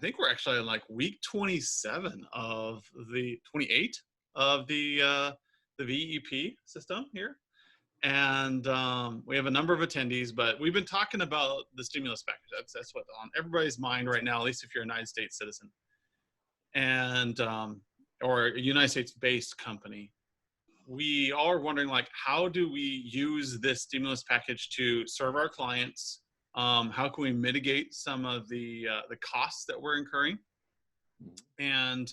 think we're actually in like week 27 of the 28 of the VEP system here. And we have a number of attendees, but we've been talking about the stimulus package. That's what's on everybody's mind right now, at least if you're a United States citizen and or a United States based company. We all are wondering, like, how do we use this stimulus package to serve our clients? How can we mitigate some of the costs that we're incurring, and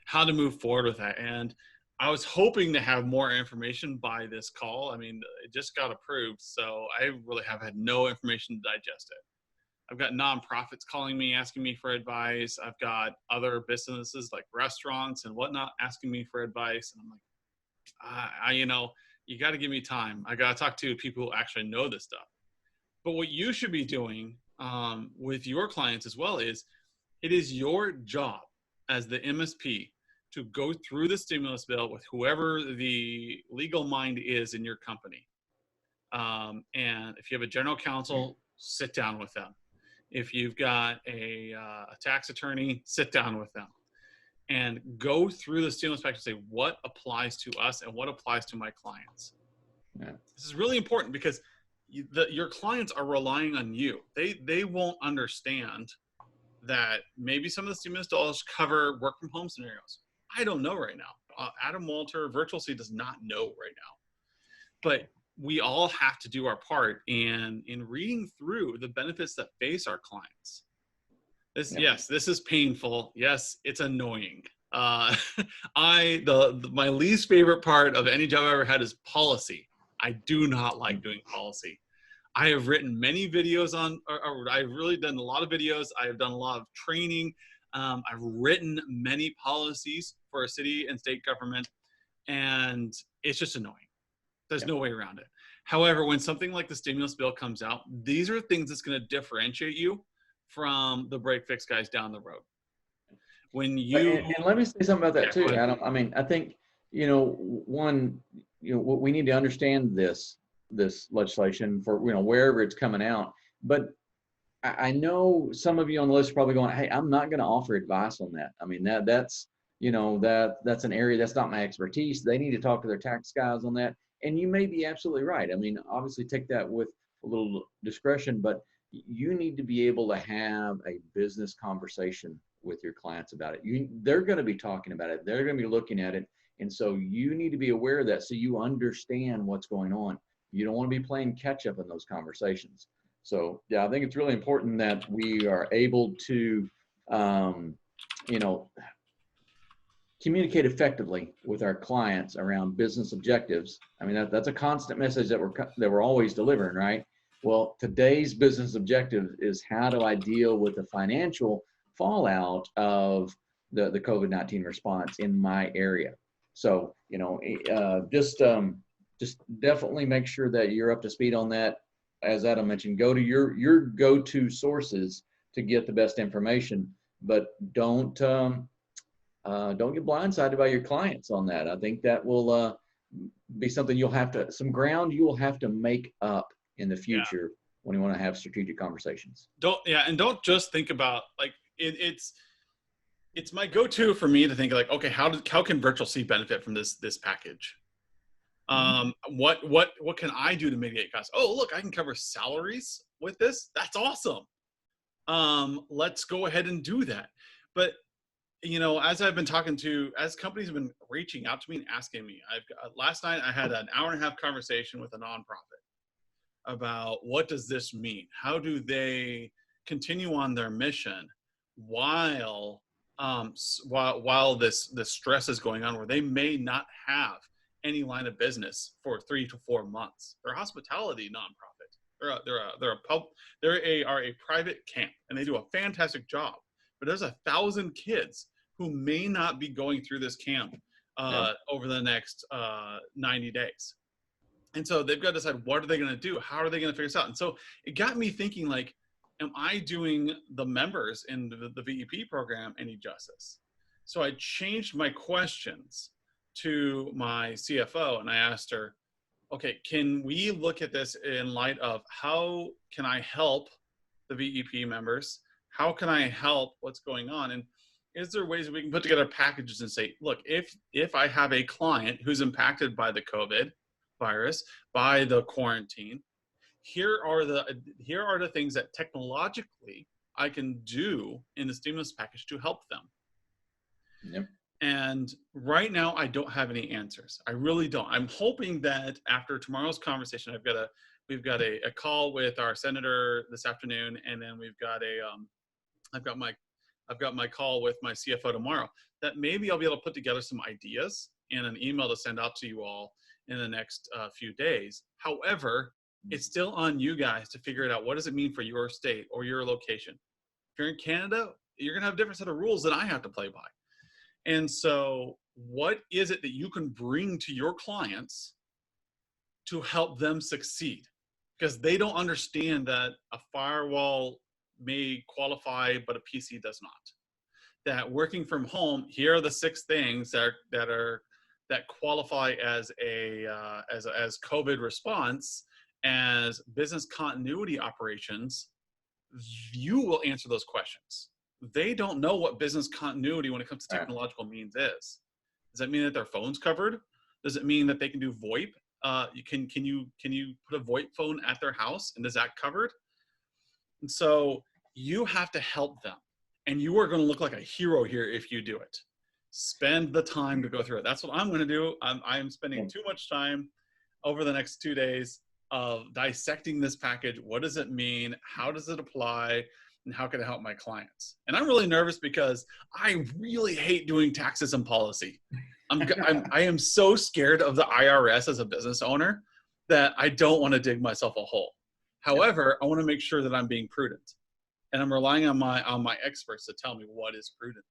how to move forward with that? And I was hoping to have more information by this call. I mean, it just got approved, so I really have had no information to digest it. I've got nonprofits calling me, asking me for advice. I've got other businesses like restaurants and whatnot asking me for advice. And I'm like, you got to give me time. I got to talk to people who actually know this stuff. But what you should be doing with your clients as well is, it is your job as the MSP to go through the stimulus bill with whoever the legal mind is in your company. And if you have a general counsel, sit down with them. If you've got a tax attorney, sit down with them and go through the stimulus package and say, what applies to us and what applies to my clients. Yeah. This is really important because your clients are relying on you. They won't understand that maybe some of the stimulus dollars cover work from home scenarios. I don't know right now. Adam Walter, Virtual C, does not know right now. But we all have to do our part in reading through the benefits that face our clients. Yes, this is painful. Yes, it's annoying. My least favorite part of any job I've ever had is policy. I do not like doing policy. I have written many videos or I've really done a lot of videos. I have done a lot of training. I've written many policies for a city and state government, and it's just annoying. There's no way around it. However, when something like the stimulus bill comes out, these are things that's going to differentiate you from the break fix guys down the road. When you and let me say something about that too, Adam. I mean, I think we need to understand this legislation for wherever it's coming out. But I know some of you on the list are probably going, "Hey, I'm not going to offer advice on that." I mean, that's an area that's not my expertise. They need to talk to their tax guys on that. And you may be absolutely right. I mean, obviously take that with a little discretion, but you need to be able to have a business conversation with your clients about it. They're going to be talking about it. They're going to be looking at it. And so you need to be aware of that so you understand what's going on. You don't want to be playing catch up in those conversations. So yeah, I think it's really important that we are able to, communicate effectively with our clients around business objectives. I mean, that's a constant message that we're always delivering, right? Well, today's business objective is, how do I deal with the financial fallout of the COVID-19 response in my area? So, just definitely make sure that you're up to speed on that. As Adam mentioned, go to your go-to sources to get the best information, but don't get blindsided by your clients on that. I think that will be something some ground you will have to make up in the future when you want to have strategic conversations. Don't just think about, like, it's my go-to for me to think, like, okay, how can Virtual C benefit from this package? What can I do to mitigate costs? Oh, look, I can cover salaries with this. That's awesome. Let's go ahead and do that. But as I've been as companies have been reaching out to me and asking me, last night I had an hour-and-a-half conversation with a nonprofit about, what does this mean? How do they continue on their mission while this stress is going on, where they may not have any line of business for 3 to 4 months? They're a hospitality nonprofit. They are a private camp, and they do a fantastic job. But there's 1,000 kids who may not be going through this camp over the next 90 days. And so they've got to decide, what are they going to do? How are they going to figure this out? And so it got me thinking, like, am I doing the members in the VEP program any justice? So I changed my questions to my CFO, and I asked her, okay, can we look at this in light of, how can I help the VEP members? How can I help? What's going on? And is there ways we can put together packages and say, look, if I have a client who's impacted by the COVID virus, by the quarantine, here are the things that technologically I can do in the stimulus package to help them. Yep. And right now, I don't have any answers. I really don't. I'm hoping that after tomorrow's conversation, we've got a call with our senator this afternoon, and then I've got my call with my CFO tomorrow. That maybe I'll be able to put together some ideas in an email to send out to you all in the next few days. However, it's still on you guys to figure it out. What does it mean for your state or your location? If you're in Canada, you're gonna have a different set of rules that I have to play by. And so what is it that you can bring to your clients to help them succeed? Because they don't understand that a firewall may qualify, but a PC does not. That working from home, here are the 6 things that qualify as as COVID response, as business continuity operations. You will answer those questions. They don't know what business continuity when it comes to technological means is. Does that mean that their phone's covered? Does it mean that they can do VoIP? Can you put a VoIP phone at their house, and is that covered? And so you have to help them, and you are going to look like a hero here if you do it. Spend the time to go through it. That's what I'm going to do. I'm spending too much time over the next 2 days of dissecting this package. What does it mean? How does it apply? And how can I help my clients? And I'm really nervous because I really hate doing taxes and policy. I am so scared of the IRS as a business owner that I don't want to dig myself a hole. However, I want to make sure that I'm being prudent, and I'm relying on my experts to tell me what is prudent.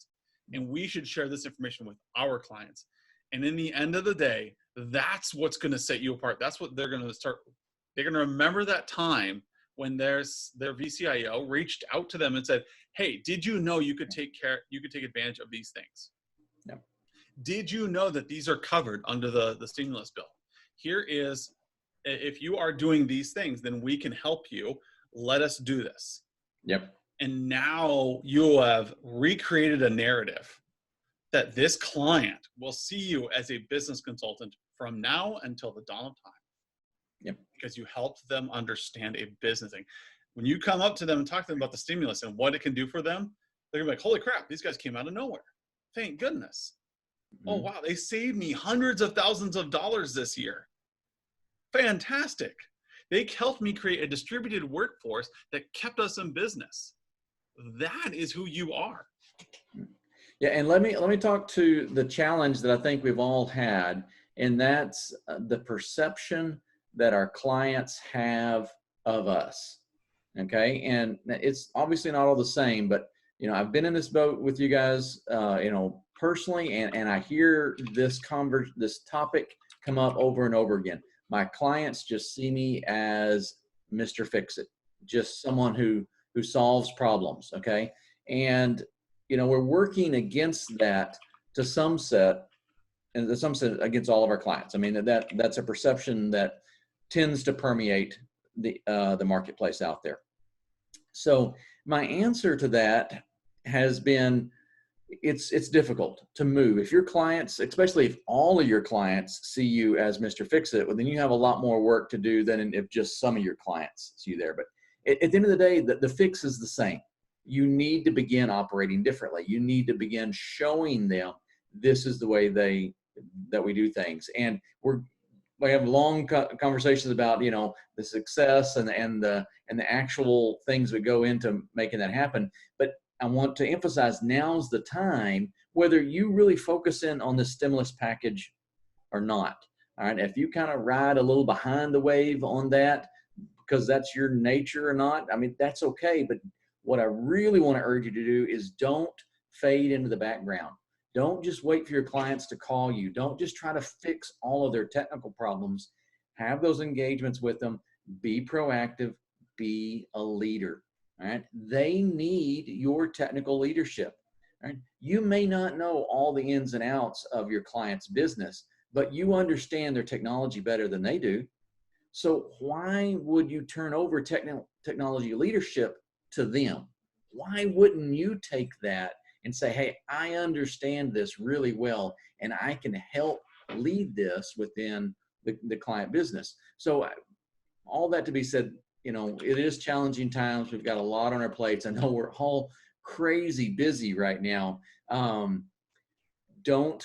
And we should share this information with our clients. And in the end of the day, that's what's going to set you apart. That's what they're going to start. They're going to remember that time when their VCIO reached out to them and said, hey, did you know you could take advantage of these things? Yeah. Did you know that these are covered under the stimulus bill? Here is, if you are doing these things, then we can help you. Let us do this. Yep. And now you have recreated a narrative that this client will see you as a business consultant from now until the dawn of time. Yep. Because you helped them understand a business thing. When you come up to them and talk to them about the stimulus and what it can do for them, they're gonna be like, holy crap, these guys came out of nowhere. Thank goodness. Mm-hmm. Oh, wow, they saved me hundreds of thousands of dollars this year. Fantastic. They helped me create a distributed workforce that kept us in business. That is who you are. Yeah, and let me talk to the challenge that I think we've all had, and that's the perception that our clients have of us. Okay, and it's obviously not all the same, but I've been in this boat with you guys, personally, and I hear this topic come up over and over again. My clients just see me as Mr. Fix-It, just someone who solves problems. Okay, and we're working against that to some set, and to some set against all of our clients. I mean, that's a perception that tends to permeate the marketplace out there. So my answer to that has been, it's difficult to move. If your clients, especially if all of your clients see you as Mr. Fix-It, well, then you have a lot more work to do than if just some of your clients see you there. But at the end of the day, the fix is the same. You need to begin operating differently. You need to begin showing them this is the way that we do things. And we have long conversations about the success and the actual things that go into making that happen. But I want to emphasize, now's the time, whether you really focus in on the stimulus package or not. All right, if you kind of ride a little behind the wave on that because that's your nature or not, I mean, that's okay. But what I really want to urge you to do is don't fade into the background. Don't just wait for your clients to call you. Don't just try to fix all of their technical problems. Have those engagements with them. Be proactive. Be a leader. All right? They need your technical leadership. All right? You may not know all the ins and outs of your client's business, but you understand their technology better than they do. So why would you turn over technology leadership to them? why wouldn't you take that and say, hey, I understand this really well, and I can help lead this within the client business. So all that to be said, it is challenging times. We've got a lot on our plates. I know we're all crazy busy right now. Don't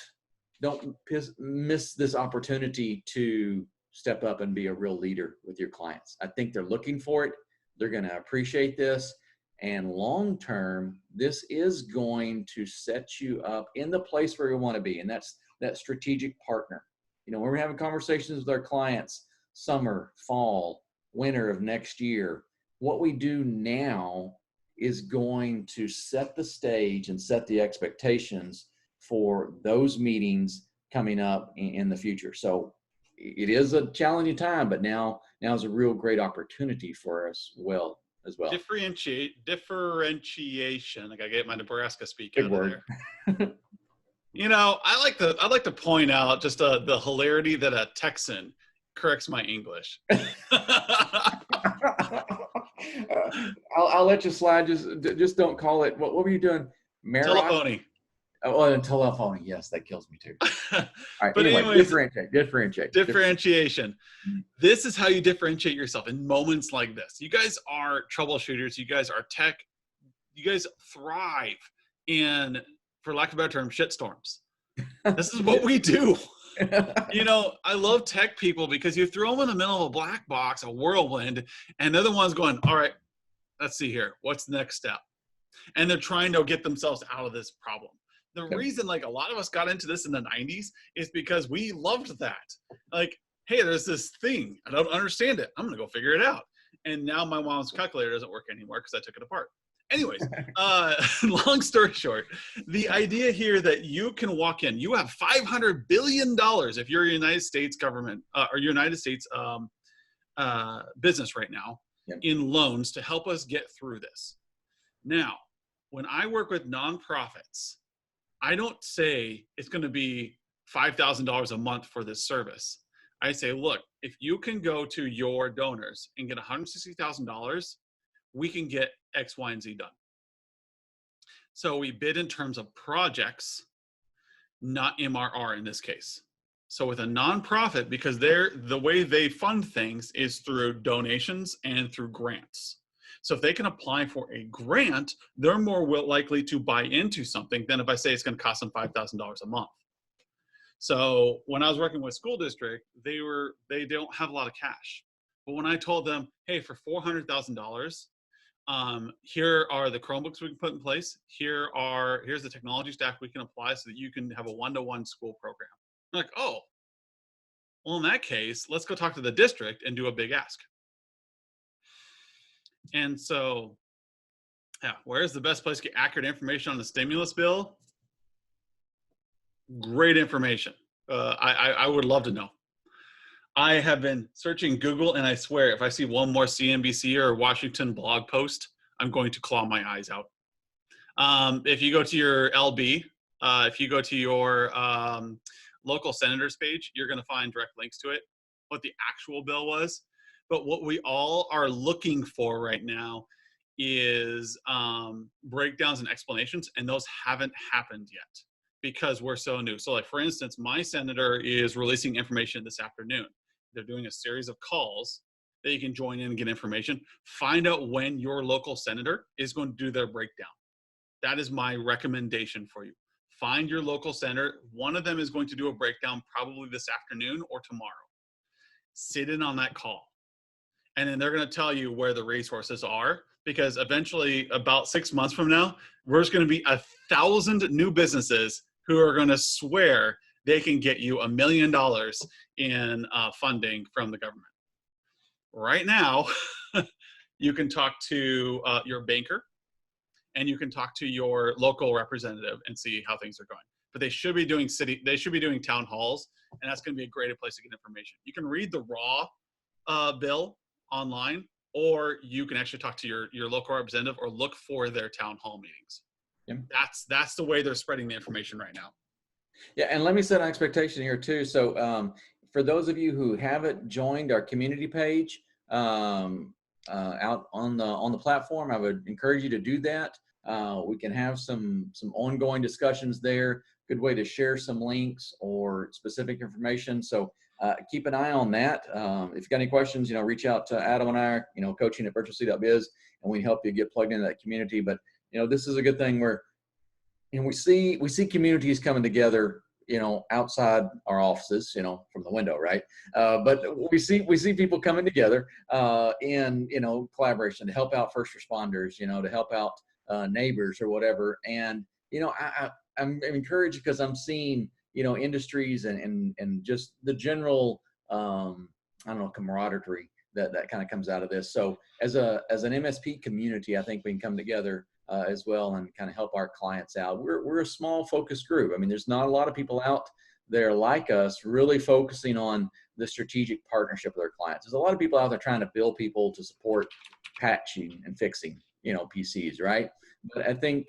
miss this opportunity to step up and be a real leader with your clients. I think they're looking for it. They're going to appreciate this. And long term, this is going to set you up in the place where you want to be. And that's that strategic partner. When we're having conversations with our clients, summer, fall, winter of next year, what we do now is going to set the stage and set the expectations for those meetings coming up in the future. So it is a challenging time, but now is a real great opportunity for us as well. Differentiation. I gotta get my Nebraska speak Big out word. of there. I'd like to point out just the hilarity that a Texan corrects my English. I'll let you slide. Just don't call it. What were you doing? Telephony. Oh, and telephony. Yes, that kills me too. All right. But anyway, differentiation. This is how you differentiate yourself in moments like this. You guys are troubleshooters. You guys are tech. You guys thrive in, for lack of a better term, shitstorms. This is what we do. I love tech people because you throw them in the middle of a black box, a whirlwind, and they're the ones going, all right, let's see here. What's the next step? And they're trying to get themselves out of this problem. The reason a lot of us got into this in the 90s is because we loved that. Hey, there's this thing. I don't understand it. I'm going to go figure it out. And now my mom's calculator doesn't work anymore because I took it apart. Anyways, long story short, the idea here that you can walk in, you have $500 billion if you're a United States government or United States business right now in loans to help us get through this. Now, when I work with nonprofits, I don't say it's going to be $5,000 a month for this service. I say, look, if you can go to your donors and get $160,000, we can get X, Y, and Z done. So we bid in terms of projects, not MRR in this case. So with a nonprofit, because the way they fund things is through donations and through grants. So if they can apply for a grant, they're more likely to buy into something than if I say it's going to cost them $5,000 a month. So when I was working with school district, they don't have a lot of cash. But when I told them, hey, for $400,000, here are the Chromebooks we can put in place. Here's the technology stack we can apply so that you can have a one-to-one school program. I'm like, oh, well, in that case, let's go talk to the district and do a big ask. And so, where's the best place to get accurate information on the stimulus bill? Great information. I would love to know. I have been searching Google, and I swear, if I see one more CNBC or Washington blog post, I'm going to claw my eyes out. If you go to your LB, if you go to your local senators page, you're going to find direct links to it, what the actual bill was. But what we all are looking for right now is breakdowns and explanations, and those haven't happened yet because we're so new. So for instance, my senator is releasing information this afternoon. They're doing a series of calls that you can join in and get information. Find out when your local senator is going to do their breakdown. That is my recommendation for you. Find your local senator. One of them is going to do a breakdown probably this afternoon or tomorrow. Sit in on that call. And then they're going to tell you where the resources are, because eventually, about 6 months from now, there's going to be 1,000 new businesses who are going to swear they can get you $1 million in funding from the government. Right now, you can talk to your banker, and you can talk to your local representative and see how things are going. But they should be doing town halls, and that's going to be a great place to get information. You can read the raw bill online, or you can actually talk to your local representative or look for their town hall meetings. Yep. That's the way they're spreading the information right now. Yeah, and let me set an expectation here too. So for those of you who haven't joined our community page, out on the platform, I would encourage you to do that. We can have some ongoing discussions there. Good way to share some links or specific information. So keep an eye on that. If you've got any questions, reach out to Adam and I, coaching at virtualc.biz, and we help you get plugged into that community. But this is a good thing where we see communities coming together, outside our offices, from the window, right? But we see people coming together in collaboration to help out first responders, to help out neighbors or whatever. And I'm encouraged because I'm seeing industries and just the general camaraderie that kind of comes out of this. So as an MSP community, I think we can come together as well and kind of help our clients out. We're a small focused group. I mean, there's not a lot of people out there like us really focusing on the strategic partnership with our clients. There's a lot of people out there trying to bill people to support patching and fixing, PCs, right? But I think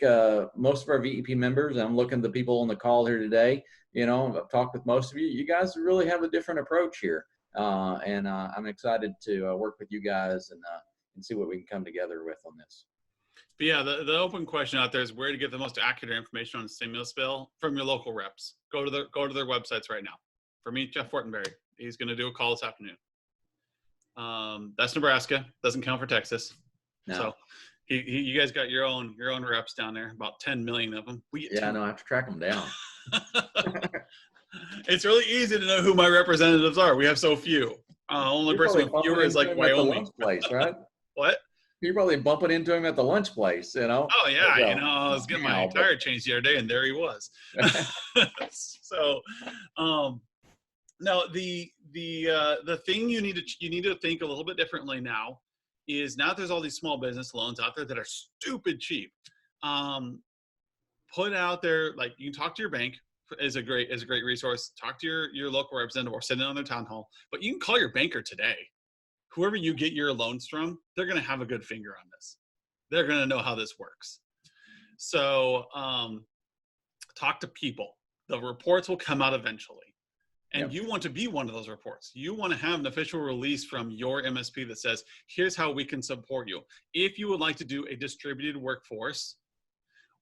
most of our VEP members, and I'm looking at the people on the call here today, I've talked with most of you. You guys really have a different approach here. And I'm excited to work with you guys and see what we can come together with on this. But yeah, the open question out there is where to get the most accurate information on the stimulus bill from your local reps. Go to their websites right now. For me, Jeff Fortenberry, he's going to do a call this afternoon. That's Nebraska. Doesn't count for Texas. No. So you guys got your own reps down there, about 10 million of them. I know. I have to track them down. It's really easy to know who my representatives are. We have so few. Only person with fewer is like Wyoming. Place, right? What? You're probably bumping into him at the lunch place, Oh yeah, I was getting my tire changed the other day, and there he was. So, now the thing you need to think a little bit differently now is now there's all these small business loans out there that are stupid cheap. Put out there, like, you can talk to your bank is a great resource. Talk to your local representative or send it on their town hall. But you can call your banker today. Whoever you get your loans from, they're going to have a good finger on this. They're going to know how this works. So talk to people. The reports will come out eventually. And You want to be one of those reports. You want to have an official release from your MSP that says, here's how we can support you. If you would like to do a distributed workforce,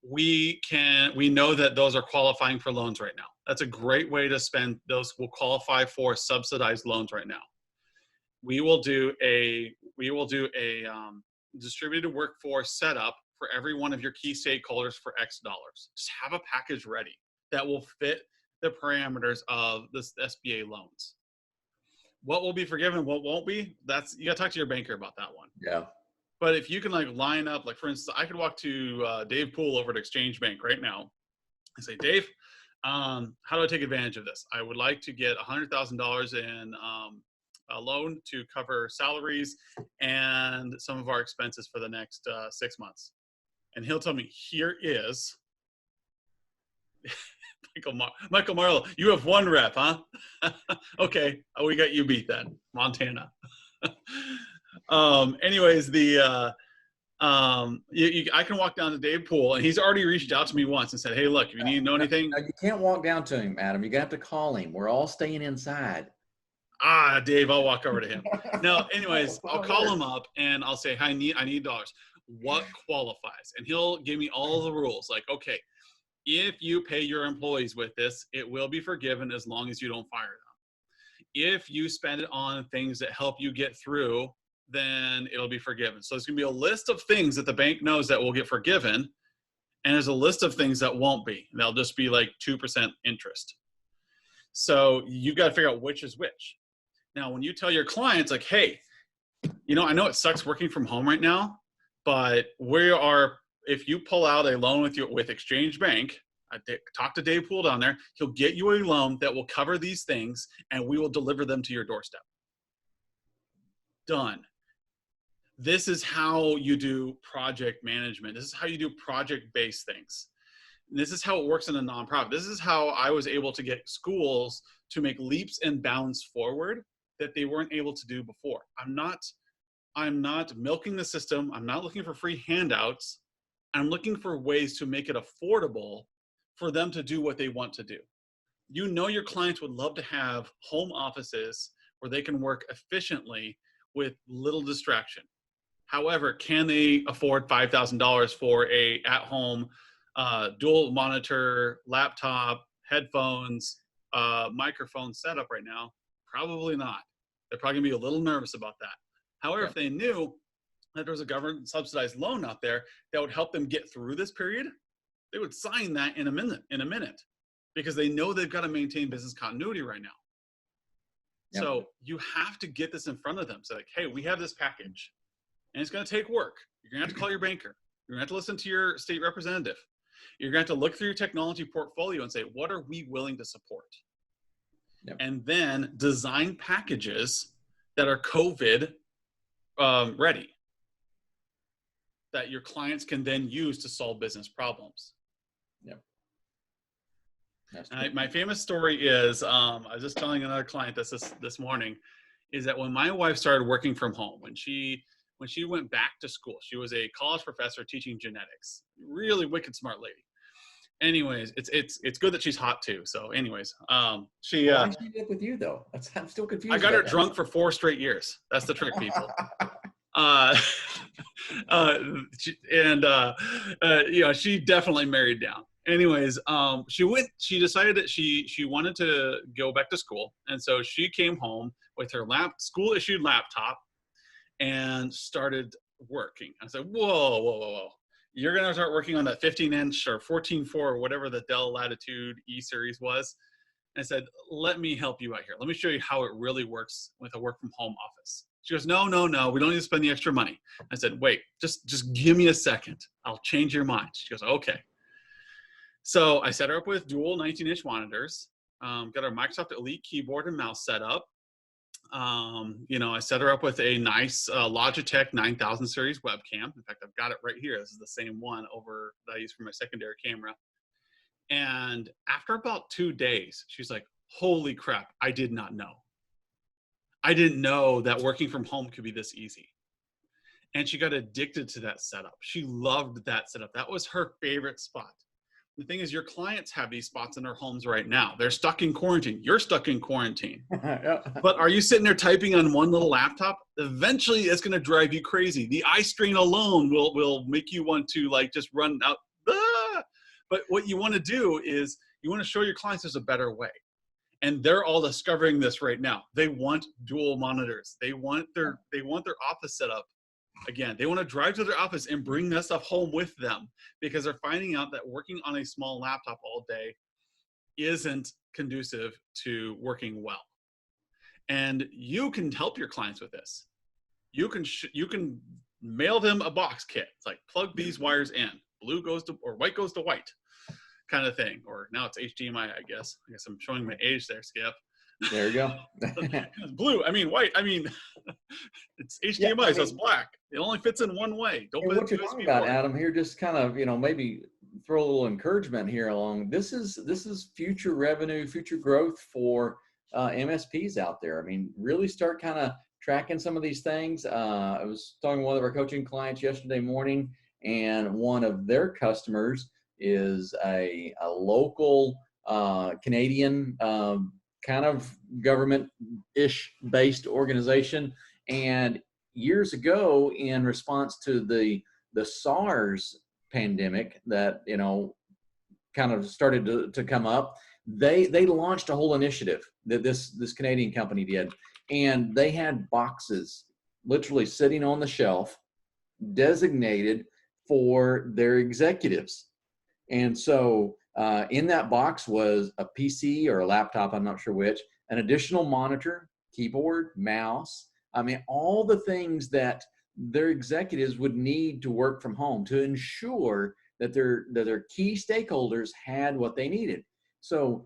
we know that those are qualifying for loans right now. That's a great way to spend. Those will qualify for subsidized loans right now. We will do a distributed workforce setup for every one of your key stakeholders for X dollars. Just have a package ready that will fit the parameters of this SBA loans. What will be forgiven, what won't be, you got to talk to your banker about that one. Yeah. But if you can line up, for instance, I could walk to Dave Poole over at Exchange Bank right now and say, Dave, how do I take advantage of this? I would like to get $100,000 in a loan to cover salaries and some of our expenses for the next 6 months. And he'll tell me, here is Michael Marlowe. You have one rep, huh? Okay, we got you beat then, Montana. Anyways, I can walk down to Dave Poole, and he's already reached out to me once and said, hey, look, if you need to know anything. No, you can't walk down to him, Adam. You're going to have to call him. We're all staying inside. Dave, I'll walk over to him. No, anyways, I'll call him up and I'll say, I need dollars. What qualifies? And he'll give me all the rules. Like, okay, if you pay your employees with this, it will be forgiven as long as you don't fire them. If you spend it on things that help you get through, then it'll be forgiven. So there's going to be a list of things that the bank knows that will get forgiven. And there's a list of things that won't be. They'll just be like 2% interest. So you've got to figure out which is which. Now, when you tell your clients, like, hey, I know it sucks working from home right now, but if you pull out a loan with Exchange Bank, talk to Dave Poole down there, he'll get you a loan that will cover these things and we will deliver them to your doorstep. Done. This is how you do project management. This is how you do project-based things. This is how it works in a nonprofit. This is how I was able to get schools to make leaps and bounds forward that they weren't able to do before. I'm not milking the system. I'm not looking for free handouts. I'm looking for ways to make it affordable for them to do what they want to do. Your clients would love to have home offices where they can work efficiently with little distraction. However, can they afford $5,000 for a at-home dual monitor, laptop, headphones, microphone setup right now? Probably not. They're probably gonna be a little nervous about that. However, Yep. if they knew that there was a government subsidized loan out there that would help them get through this period, they would sign that in a minute, because they know they've got to maintain business continuity right now. Yep. So you have to get this in front of them. So like, hey, we have this package and it's going to take work. You're going to have to call your banker. You're going to have to listen to your state representative. You're going to have to look through your technology portfolio and say, what are we willing to support? Yep. And then design packages that are COVID ready, that your clients can then use to solve business problems. Yep. My famous story is, I was just telling another client this morning, is that when my wife started working from home, when she went back to school, she was a college professor teaching genetics, really wicked smart lady. Anyways, it's good that she's hot too. So anyways, why did she live with you though? I'm still confused. I got her drunk for 4 straight years. That's the trick, people. She definitely married down. Anyways, she decided that she wanted to go back to school. And so she came home with her school issued laptop and started working. I said, whoa. You're going to start working on that 15-inch or 14.4 or whatever the Dell Latitude E series was. And I said, let me help you out here. Let me show you how it really works with a work from home office. She goes, no, we don't need to spend the extra money. I said, wait, just give me a second. I'll change your mind. She goes, okay. So I set her up with dual 19-inch monitors, got our Microsoft Elite keyboard and mouse set up. I set her up with a nice Logitech 9000 series webcam. In fact, I've got it right here. This is the same one that I use for my secondary camera. And after about 2 days, she's like, holy crap, I did not know. I didn't know that working from home could be this easy. And she got addicted to that setup. She loved that setup. That was her favorite spot. The thing is, your clients have these spots in their homes right now. They're stuck in quarantine. You're stuck in quarantine. But are you sitting there typing on one little laptop? Eventually, it's going to drive you crazy. The eye strain alone will make you want to just run out. Ah! But what you want to do is you want to show your clients there's a better way. And they're all discovering this right now. They want dual monitors. They want their office set up. Again, they want to drive to their office and bring that stuff home with them, because they're finding out that working on a small laptop all day isn't conducive to working well. And you can help your clients with this. You can mail them a box kit. It's like, plug these wires in. Blue goes to, or white goes to white, kind of thing. Or now it's HDMI, I guess. I guess I'm showing my age there, Skip. There you go. Blue, white. It's HDMI, so it's black. It only fits in one way. Don't put what you're talking about, Adam, here, just kind of, maybe throw a little encouragement here along. This is future revenue, future growth for MSPs out there. Really start kind of tracking some of these things. I was talking to one of our coaching clients yesterday morning, and one of their customers is a local Canadian kind of government-ish based organization. And years ago, in response to the SARS pandemic that, kind of started to come up, they launched a whole initiative that this Canadian company did. And they had boxes literally sitting on the shelf designated for their executives. And so in that box was a PC or a laptop, I'm not sure which, an additional monitor, keyboard, mouse. All the things that their executives would need to work from home to ensure that their key stakeholders had what they needed. So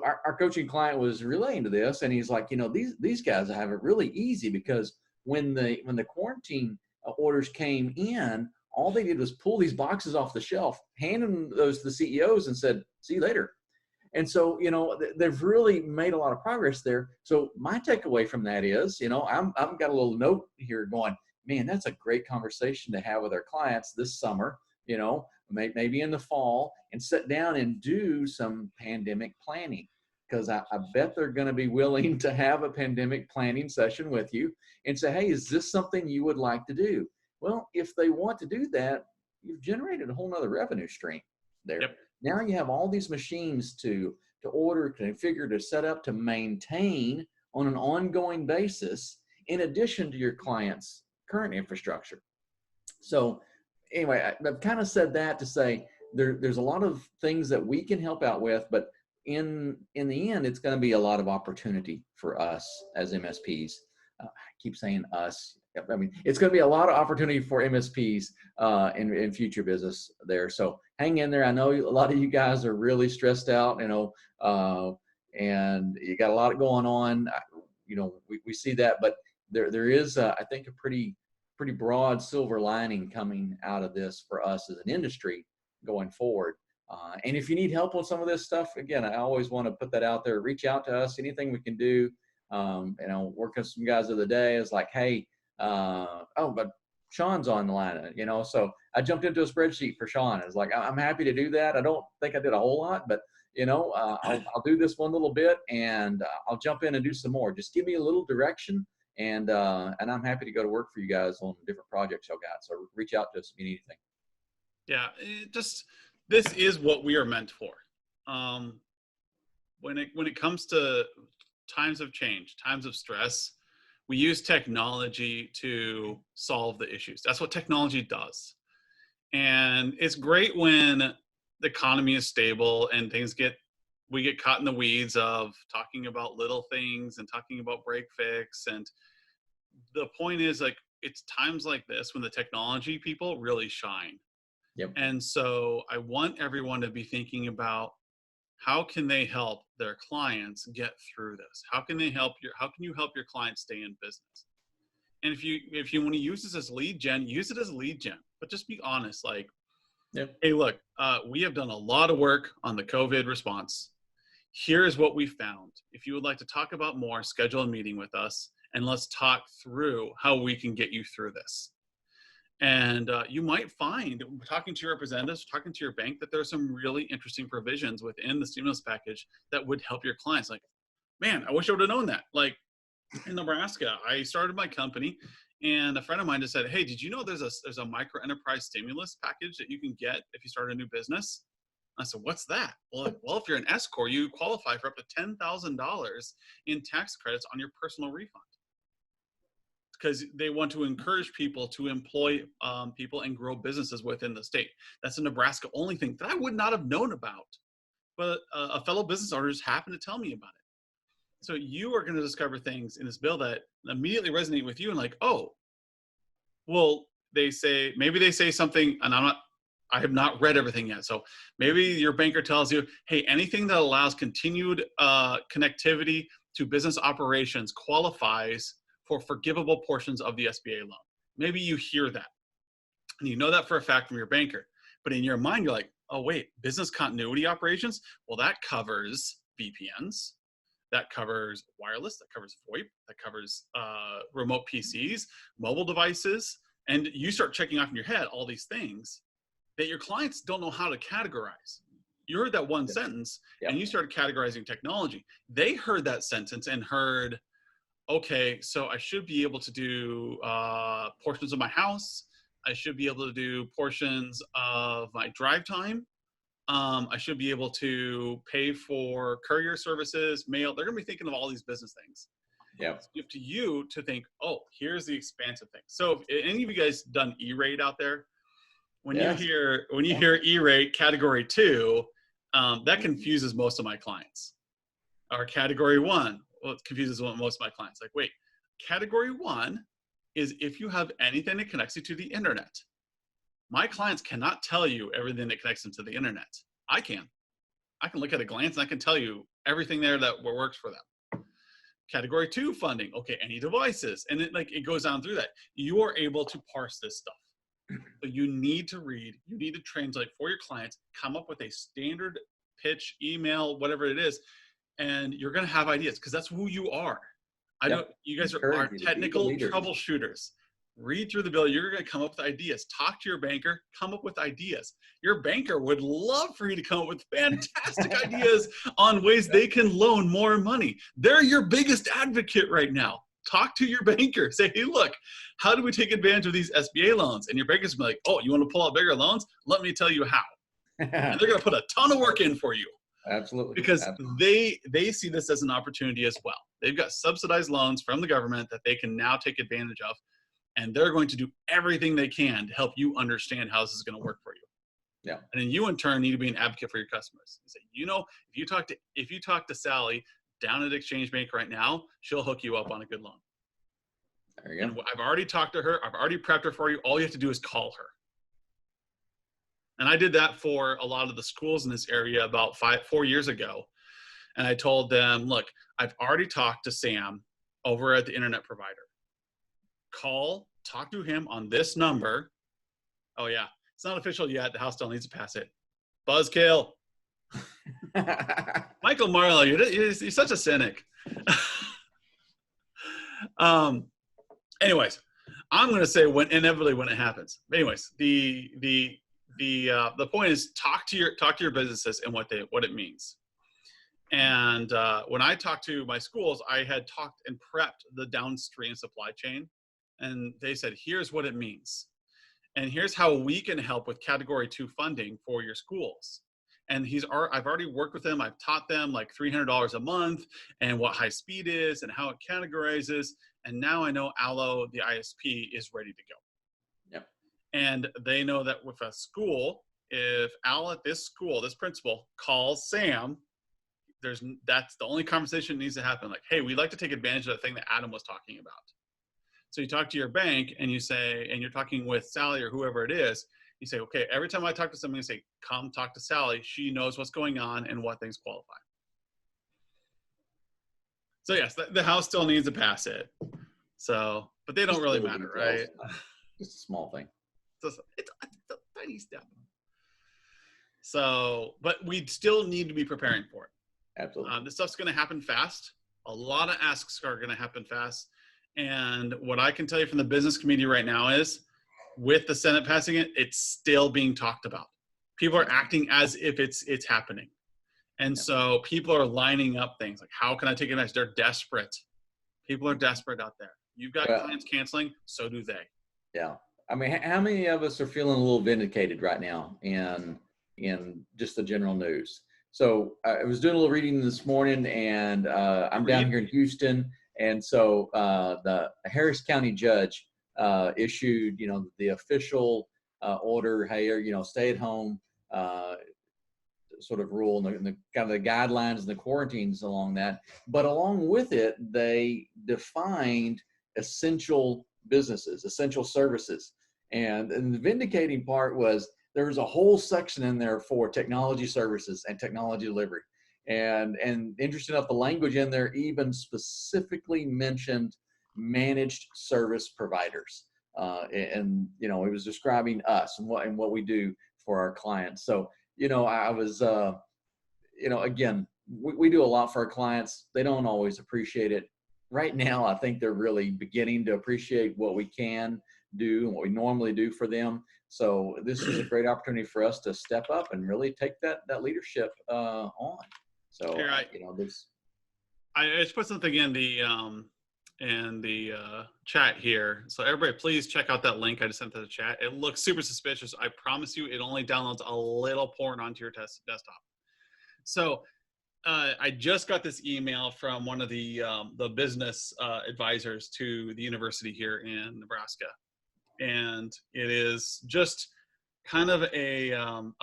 our coaching client was relaying to this, and he's like, these guys have it really easy, because when the quarantine orders came in, all they did was pull these boxes off the shelf, hand them those to the CEOs, and said, see you later. And so, they've really made a lot of progress there. So my takeaway from that is, I've got a little note here going, man, that's a great conversation to have with our clients this summer, maybe in the fall, and sit down and do some pandemic planning. Because I bet they're going to be willing to have a pandemic planning session with you and say, hey, is this something you would like to do? Well, if they want to do that, you've generated a whole nother revenue stream there. Yep. Now you have all these machines to order, to configure, to set up, to maintain on an ongoing basis, in addition to your client's current infrastructure. So anyway, I've kind of said that to say there's a lot of things that we can help out with, but in the end, it's going to be a lot of opportunity for us as MSPs. I keep saying us. I mean, it's going to be a lot of opportunity for MSPs in future business there. So hang in there. I know a lot of you guys are really stressed out, and you got a lot going on. We see that, but there is, I think, a pretty broad silver lining coming out of this for us as an industry going forward. And if you need help with some of this stuff, again, I always want to put that out there. Reach out to us. Anything we can do. Working with some guys the other day is like, hey, but Sean's on the line, so I jumped into a spreadsheet for Sean. It's like, I'm happy to do that. I don't think I did a whole lot, but I'll do this one little bit, and I'll jump in and do some more. Just give me a little direction, and I'm happy to go to work for you guys on different projects y'all got. So reach out to us if you need anything. Yeah, this is what we are meant for. When it comes to times of change, times of stress, we use technology to solve the issues. That's what technology does. And it's great when the economy is stable and we get caught in the weeds of talking about little things and talking about break fix. And the point is, like, it's times like this when the technology people really shine. Yep. And so I want everyone to be thinking about, how can they help their clients get through this? How can you help your clients stay in business? And if you want to use this as lead gen, use it as lead gen, but just be honest. Like, yep. Hey, look, we have done a lot of work on the COVID response. Here's what we found. If you would like to talk about more, schedule a meeting with us and let's talk through how we can get you through this. And you might find, talking to your representatives, talking to your bank, that there are some really interesting provisions within the stimulus package that would help your clients. Like, man, I wish I would have known that. Like in Nebraska, I started my company, and a friend of mine just said, hey, did you know there's a micro enterprise stimulus package that you can get if you start a new business? I said, what's that? Well, if you're an S Corp, you qualify for up to $10,000 in tax credits on your personal refund, because they want to encourage people to employ people and grow businesses within the state. That's a Nebraska only thing that I would not have known about, but a fellow business owner just happened to tell me about it. So you are going to discover things in this bill that immediately resonate with you, and like, oh, well, maybe they say something, and I have not read everything yet. So maybe your banker tells you, hey, anything that allows continued connectivity to business operations qualifies for forgivable portions of the SBA loan. Maybe you hear that, and you know that for a fact from your banker. But in your mind, you're like, oh, wait, business continuity operations? Well, that covers VPNs. That covers wireless. That covers VoIP. That covers remote PCs, mobile devices. And you start checking off in your head all these things that your clients don't know how to categorize. You heard that one sentence, and you started categorizing technology. They heard that sentence and heard, okay, so I should be able to do portions of my house. I should be able to do portions of my drive time. I should be able to pay for courier services, mail. They're going to be thinking of all these business things. Yeah. It's up to you to think, oh, here's the expansive thing. So if any of you guys done E-rate out there, when you hear E-rate category 2, that confuses most of my clients. Or category 1, well, it confuses most of my clients. Like, wait, category 1 is if you have anything that connects you to the internet. My clients cannot tell you everything that connects them to the internet. I can look at a glance and I can tell you everything there that works for them. Category 2 funding, okay, any devices. And it goes down through that. You are able to parse this stuff. So you need to read, you need to translate for your clients, come up with a standard pitch, email, whatever it is, and you're going to have ideas because that's who you are. You guys are technical troubleshooters. Read through the bill. You're going to come up with ideas. Talk to your banker. Come up with ideas. Your banker would love for you to come up with fantastic ideas on ways they can loan more money. They're your biggest advocate right now. talk to your banker. Say, hey, look, how do we take advantage of these SBA loans? And your banker's gonna be like, oh, you want to pull out bigger loans? Let me tell you how. And they're going to put a ton of work in for you. Absolutely. Because Absolutely. they see this as an opportunity as well. They've got subsidized loans from the government that they can now take advantage of. And they're going to do everything they can to help you understand how this is going to work for you. Yeah. And then you in turn need to be an advocate for your customers. You say, if you talk to Sally down at Exchange Bank right now, she'll hook you up on a good loan. There you go. And I've already talked to her. I've already prepped her for you. All you have to do is call her. And I did that for a lot of the schools in this area about 4 years ago. And I told them, look, I've already talked to Sam over at the internet provider. Talk to him on this number. Oh yeah, it's not official yet. The House still needs to pass it. Buzzkill. Michael Marlowe, you're such a cynic. Anyways, I'm going to say inevitably when it happens. But anyways, the point is talk to your businesses and what it means. And when I talked to my schools, I had talked and prepped the downstream supply chain, and they said, here's what it means, and here's how we can help with Category 2 funding for your schools. And I've already worked with them. I've taught them like $300 a month and what high speed is and how it categorizes. And now I know Allo, the ISP, is ready to go. Yep. And they know that with a school, if Al at this school, this principal calls Sam, that's the only conversation that needs to happen. Like, hey, we'd like to take advantage of that thing that Adam was talking about. So you talk to your bank and you say, and you're talking with Sally or whoever it is, you say, okay, every time I talk to somebody, I say, come talk to Sally. She knows what's going on and what things qualify. So yes, the House still needs to pass it. So, but they don't really matter, right? Just a small thing. It's a tiny step. So, but we still need to be preparing for it. Absolutely. This stuff's going to happen fast. A lot of asks are going to happen fast. And what I can tell you from the business community right now is, with the Senate passing it, it's still being talked about. People are acting as if it's happening. And so people are lining up things like, how can I take advantage? They're desperate. People are desperate out there. You've got clients canceling, so do they. Yeah. I mean, how many of us are feeling a little vindicated right now in just the general news? So I was doing a little reading this morning, and I'm down here in Houston. And so the Harris County judge issued, the official order, hey, stay at home sort of rule, and the kind of the guidelines and the quarantines along that. But along with it, they defined essential businesses, essential services. And the vindicating part was there was a whole section in there for technology services and technology delivery. And interesting enough, the language in there even specifically mentioned managed service providers. And it was describing us and what we do for our clients. So, I was, again, we do a lot for our clients. They don't always appreciate it. Right now, I think they're really beginning to appreciate what we can do and what we normally do for them. So this is a great opportunity for us to step up and really take that leadership on. So, here, I just put something in the chat here. So everybody, please check out that link I just sent to the chat. It looks super suspicious. I promise you, it only downloads a little porn onto your desktop. So I just got this email from one of the business advisors to the university here in Nebraska, and it is just kind of a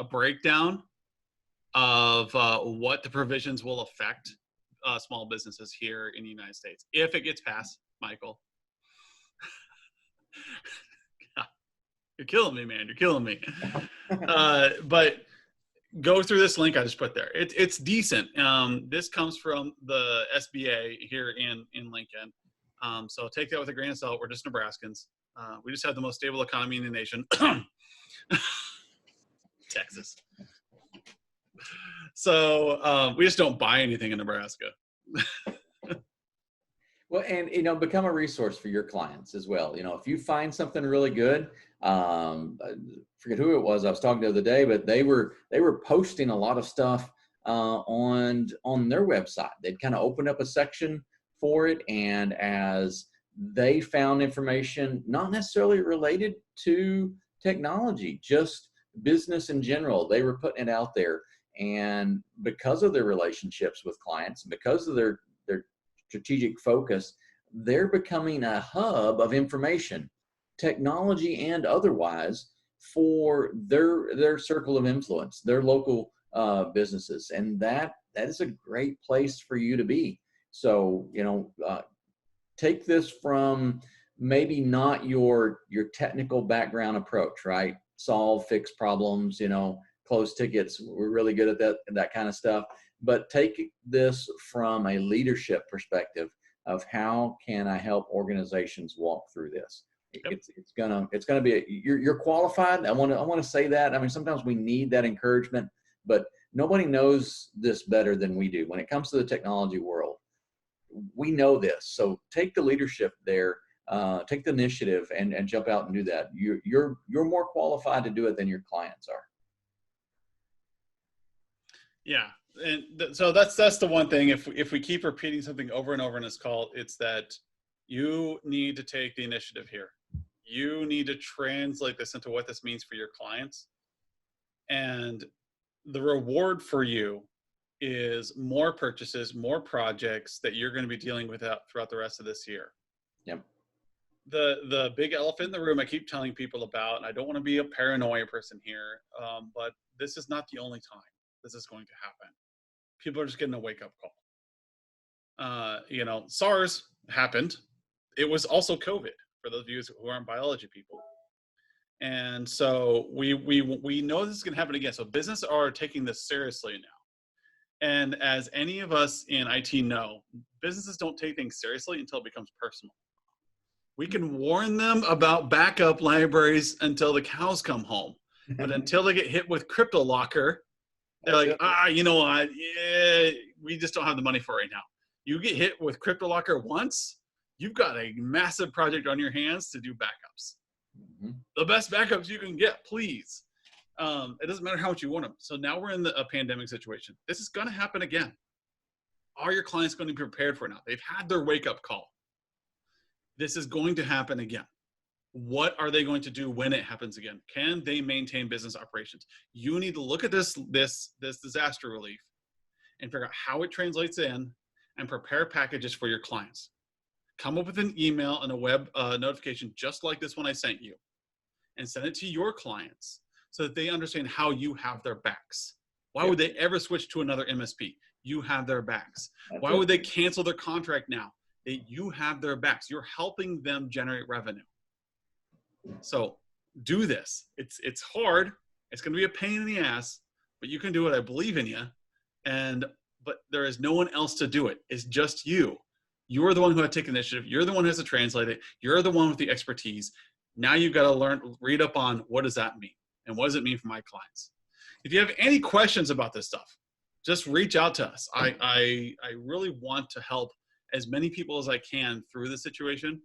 breakdown of what the provisions will affect small businesses here in the United States if it gets passed. Michael, you're killing me, man. You're killing me. But go through this link I just put there. It's decent. This comes from the SBA here in Lincoln. So take that with a grain of salt. We're just Nebraskans. We just have the most stable economy in the nation. Texas. So we just don't buy anything in Nebraska. Well, and, become a resource for your clients as well. If you find something really good, forget who it was I was talking the other day, but they were posting a lot of stuff on their website. They'd kind of open up a section for it. And as they found information, not necessarily related to technology, just business in general, they were putting it out there. And because of their relationships with clients, because of their strategic focus, they're becoming a hub of information, technology and otherwise, for their circle of influence, their local businesses. And that is a great place for you to be. So, take this from maybe not your technical background approach, right? Solve, fix problems, close tickets. We're really good at that kind of stuff. But take this from a leadership perspective of how can I help organizations walk through this. Yep. It's gonna be you're qualified. I want to say that. I mean, sometimes we need that encouragement, but nobody knows this better than we do when it comes to the technology world. We know this, so take the leadership there, take the initiative, and jump out and do that. You're more qualified to do it than your clients are. Yeah, and so that's the one thing. If we keep repeating something over and over in this call, it's that you need to take the initiative here. You need to translate this into what this means for your clients, and the reward for you is more purchases, more projects that you're going to be dealing with throughout the rest of this year. Yep. The big elephant in the room I keep telling people about, and I don't want to be a paranoia person here, but this is not the only time this is going to happen. People are just getting a wake-up call. SARS happened. It was also COVID, for those of you who aren't biology people. And so we know this is going to happen again. So businesses are taking this seriously now. And as any of us in IT know, businesses don't take things seriously until it becomes personal. We can warn them about backup libraries until the cows come home. But until they get hit with CryptoLocker, they're like, you know what? Yeah, we just don't have the money for it right now. You get hit with CryptoLocker once, you've got a massive project on your hands to do backups. Mm-hmm. The best backups you can get, please. It doesn't matter how much you want them. So now we're in a pandemic situation. This is going to happen again. Are your clients going to be prepared for it now? They've had their wake-up call. This is going to happen again. What are they going to do when it happens again? Can they maintain business operations? You need to look at this disaster relief and figure out how it translates in and prepare packages for your clients. Come up with an email and a web notification just like this one I sent you, and send it to your clients so that they understand how you have their backs. Why would they ever switch to another MSP? You have their backs. Why would they cancel their contract now? You have their backs. You're helping them generate revenue. So do this. It's hard. It's going to be a pain in the ass, but you can do it. I believe in you. But there is no one else to do it. It's just you. You're the one who has to take initiative. You're the one who has to translate it. You're the one with the expertise. Now you've got to read up on what does that mean and what does it mean for my clients. If you have any questions about this stuff, just reach out to us. I really want to help as many people as I can through this situation.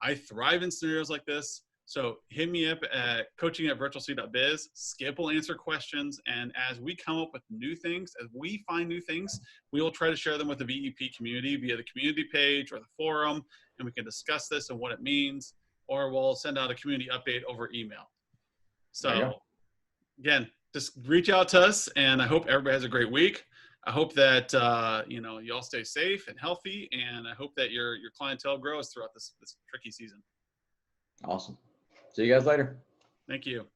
I thrive in scenarios like this. So hit me up at coaching@virtualc.biz. Skip will answer questions. And as we come up with new things, as we find new things, we will try to share them with the VEP community via the community page or the forum. And we can discuss this and what it means, or we'll send out a community update over email. So again, just reach out to us, and I hope everybody has a great week. I hope that you all stay safe and healthy, and I hope that your clientele grows throughout this tricky season. Awesome. See you guys later. Thank you.